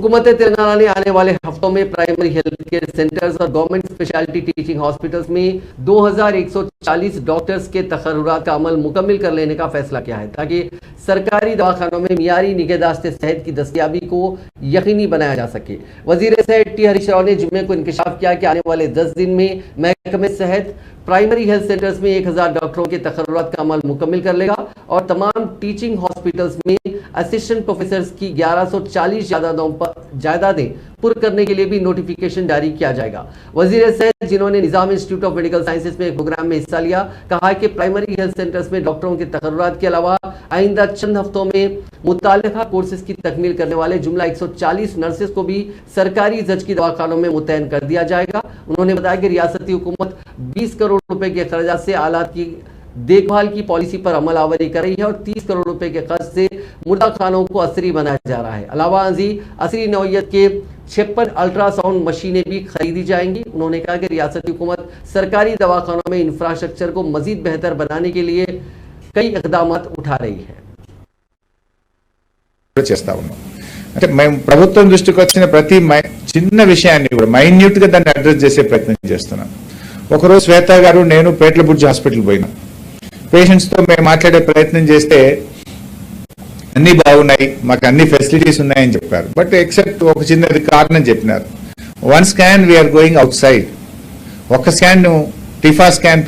हुकूमत तेलंगाना ने आने वाले हफ्तों में प्राइमरी हेल्थ केयर सेंटर्स और गवर्नमेंट स्पेशलिटी टीचिंग हॉस्पिटल्स में 2140 डॉक्टर्स के तकर्रुरात का अमल मुकम्मल कर लेने का फैसला किया है, ताकि सरकारी दवाखानों में मियारी निगहदाश्त सेहत की दस्तयाबी को यकीनी बनाया जा सके। वजीर सेहत टी हरीश राव ने जुम्मे को इंकशाफ किया कि आने वाले 10 दिन में महकमे सेहत प्राइमरी हेल्थ सेंटर्स में 1000 डॉक्टरों के तकर्रुरात का अमल मुकम्मल कर लेगा और तमाम टीचिंग हॉस्पिटल्स में असिस्टेंट प्रोफेसर की 1140 जायदादें पुर करने के लिए भी नोटिफिकेशन जारी किया जाएगा। वजीर सेहत, जिन्होंने निजाम इंस्टीट्यूट ऑफ मेडिकल साइंसेज में एक प्रोग्राम में हिस्सा लिया, कहा कि प्राइमरी हेल्थ सेंटर्स में डॉक्टरों के तकर्रुरात के अलावा आइंदा चंद हफ्तों में मुताल्लिका कोर्सेज की तकमील करने वाले जुमला 140 नर्सेज को भी सरकारी जज की दवाखानों में मुतयन कर दिया जाएगा। उन्होंने बताया कि रियासती हुकूमत 20 करोड़ रुपए के खर्चा से आलात की देखभाल की पॉलिसी पर अमल आवरी कर रही है और 30 करोड़ रुपए के खर्च से मुर्दा खानों को असरी बनाया जा रहा है। अलावा असरी नौयत के 56 अल्ट्रासाउंड मशीनें भी खरीदी जाएंगी। उन्होंने कहा कि रियासती हुकूमत सरकारी दवाखानों में इंफ्रास्ट्रक्चर को मजीद बेहतर बनाने के लिए कई इकदाम उठा रही है। అంటే మేము ప్రభుత్వం దృష్టికి వచ్చిన ప్రతి చిన్న విషయాన్ని కూడా మైన్యూట్ గా దాన్ని అడ్రస్ చేసే ప్రయత్నం చేస్తున్నాం. ఒకరోజు శ్వేత గారు నేను పేట్లబుర్జి హాస్పిటల్ పోయినా, పేషెంట్స్ తో మేము మాట్లాడే ప్రయత్నం చేస్తే అన్ని బాగున్నాయి, మాకు అన్ని ఫెసిలిటీస్ ఉన్నాయని చెప్పారు. బట్ ఎక్సెప్ట్ ఒక చిన్నది కారణం చెప్పినారు, 1 scan we're going outside. ఒక స్కాన్ టిఫా స్కాన్